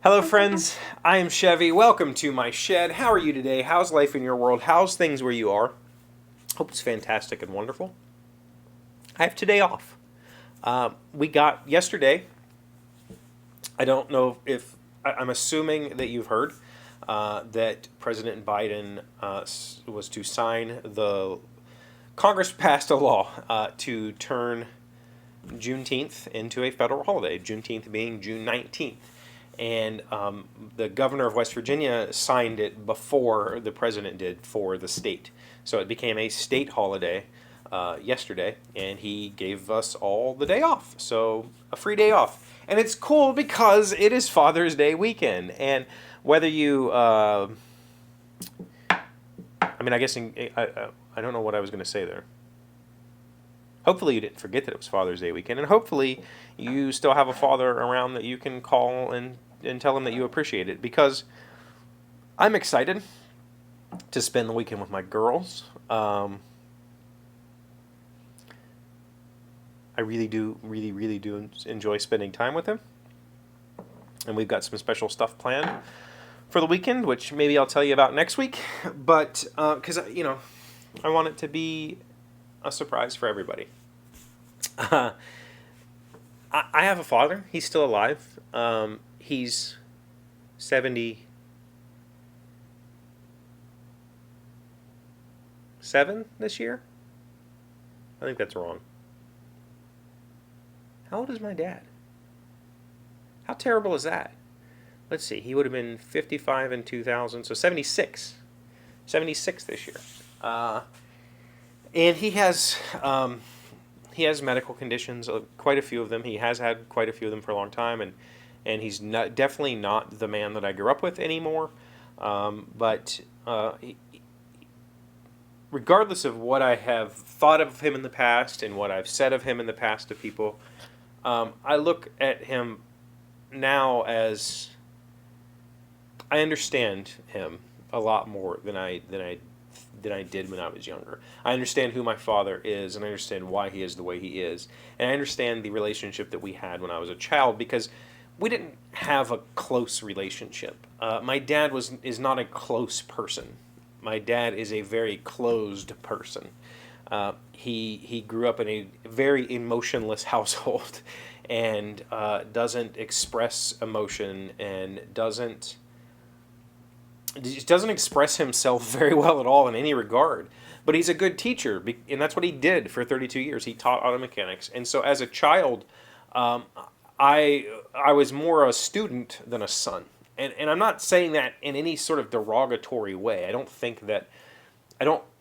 Hello, friends. I am Chevee. Welcome to my shed. How are you today? How's life in your world? How's things where you are? Hope it's fantastic and wonderful. I have today off. We got yesterday. I don't know if I'm assuming that you've heard that President Biden was to sign the Congress passed a law to turn Juneteenth into a federal holiday. Juneteenth being June 19th. And the governor of West Virginia signed it before the president did for the state. So it became a state holiday yesterday, and he gave us all the day off. So a free day off. And it's cool because it is Father's Day weekend. And whether you, I guess I don't know what I was going to say there. Hopefully you didn't forget that it was Father's Day weekend, and hopefully you still have a father around that you can call and tell him that you appreciate it, because I'm excited to spend the weekend with my girls. I really do enjoy spending time with them, and we've got some special stuff planned for the weekend, which maybe I'll tell you about next week, but because I want it to be a surprise for everybody. I have a father. He's still alive. He's 77 this year. I think that's wrong. How old is my dad? How terrible is that? Let's see. He would have been 55 in 2000, so 76. 76 this year. And he has medical conditions, quite a few of them. He has had quite a few of them for a long time, and he's definitely not the man that I grew up with anymore. But regardless of what I have thought of him in the past and what I've said of him in the past to people, I look at him now as I understand him a lot more than I did when I was younger. I understand who my father is, and I understand why he is the way he is. And I understand the relationship that we had when I was a child, because we didn't have a close relationship. My dad is not a close person. My dad is a very closed person. He grew up in a very emotionless household, and doesn't express emotion, and just doesn't express himself very well at all in any regard. But he's a good teacher, and that's what he did for 32 years. He taught auto mechanics. And so as a child, I was more a student than a son. And I'm not saying that in any sort of derogatory way.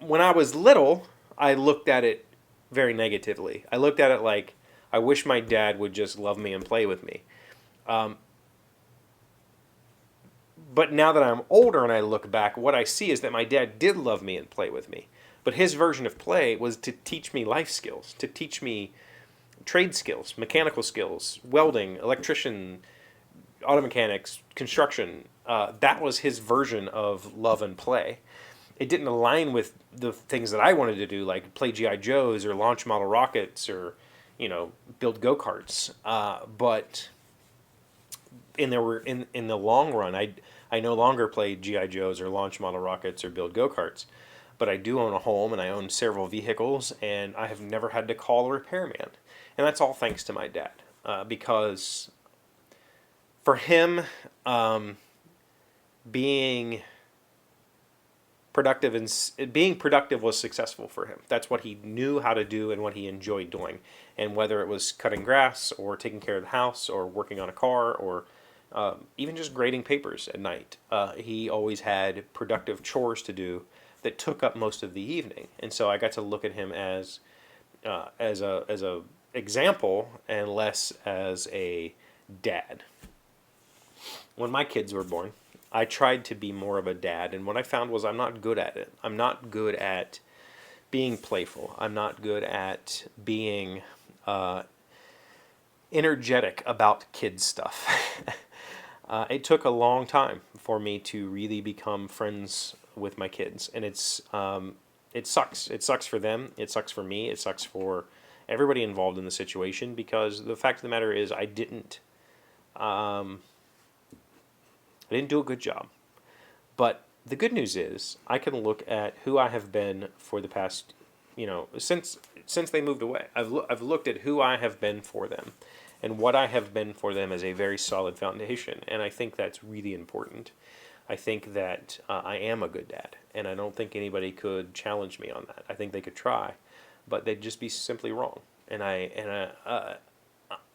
When I was little, I looked at it very negatively. I looked at it like, I wish my dad would just love me and play with me. But now that I'm older and I look back, what I see is that my dad did love me and play with me. But his version of play was to teach me life skills, to teach me trade skills, mechanical skills, welding, electrician, auto mechanics, construction. That was his version of love and play. It didn't align with the things that I wanted to do, like play G.I. Joes or launch model rockets or, build go-karts. But in the long run, I no longer play G.I. Joes or launch model rockets or build go-karts, but I do own a home and I own several vehicles, and I have never had to call a repairman. And that's all thanks to my dad, because for him, being productive was successful for him. That's what he knew how to do and what he enjoyed doing. And whether it was cutting grass or taking care of the house or working on a car or even just grading papers at night, he always had productive chores to do that took up most of the evening. And so I got to look at him as a example and less as a dad. When my kids were born, I tried to be more of a dad, and what I found was I'm not good at it. I'm not good at being playful. I'm not good at being energetic about kids stuff. It took a long time for me to really become friends with my kids, and it sucks. It sucks for them. It sucks for me. It sucks for everybody involved in the situation, because the fact of the matter is I didn't I didn't do a good job. But the good news is I can look at who I have been for the past, since they moved away. I've looked at who I have been for them, and what I have been for them is a very solid foundation, and I think that's really important. I think that I am a good dad, and I don't think anybody could challenge me on that. I think they could try, but they'd just be simply wrong. And I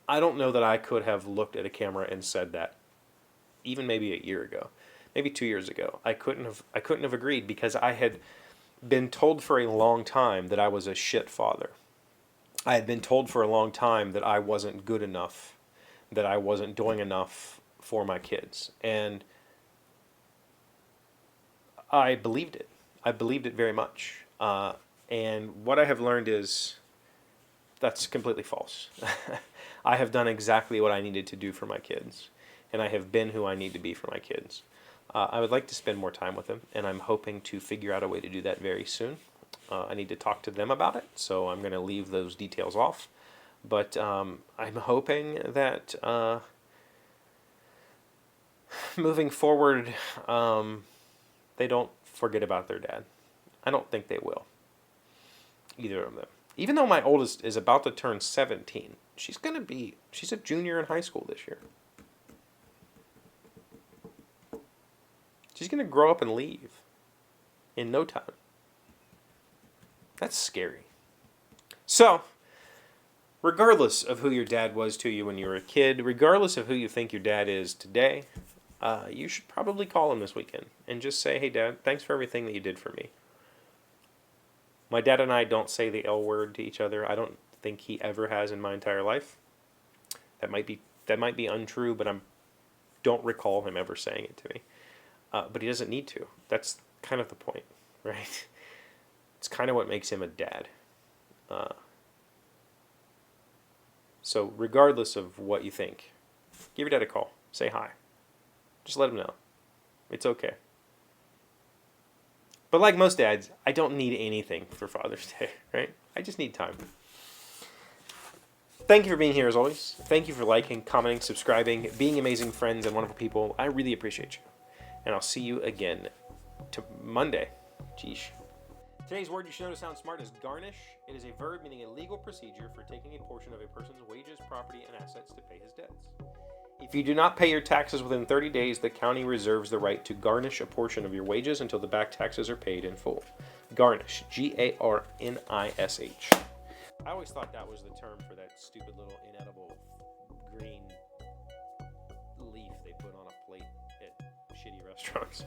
don't know that I could have looked at a camera and said that, even maybe a year ago, maybe 2 years ago. I couldn't have agreed, because I had been told for a long time that I was a shit father. I had been told for a long time that I wasn't good enough, that I wasn't doing enough for my kids, and I believed it. I believed it very much. And what I have learned is that's completely false. I have done exactly what I needed to do for my kids, and I have been who I need to be for my kids. I would like to spend more time with them, and I'm hoping to figure out a way to do that very soon. I need to talk to them about it, so I'm going to leave those details off. But I'm hoping that moving forward, they don't forget about their dad. I don't think they will. Either of them. Even though my oldest is about to turn 17, she's a junior in high school this year. She's going to grow up and leave in no time. That's scary. So, regardless of who your dad was to you when you were a kid, regardless of who you think your dad is today, you should probably call him this weekend and just say, "Hey, Dad, thanks for everything that you did for me." My dad and I don't say the L word to each other. I don't think he ever has in my entire life. That might be untrue, but I don't recall him ever saying it to me. But he doesn't need to. That's kind of the point, right? It's kind of what makes him a dad. So regardless of what you think, give your dad a call. Say hi. Just let him know. It's okay. But like most dads, I don't need anything for Father's Day, right? I just need time. Thank you for being here as always. Thank you for liking, commenting, subscribing, being amazing friends and wonderful people. I really appreciate you. And I'll see you again Monday. Jeesh. Today's word you should know to sound smart is garnish. It is a verb meaning a legal procedure for taking a portion of a person's wages, property, and assets to pay his debts. If you do not pay your taxes within 30 days, the county reserves the right to garnish a portion of your wages until the back taxes are paid in full. Garnish. Garnish. I always thought that was the term for that stupid little inedible green leaf they put on a plate at shitty restaurants.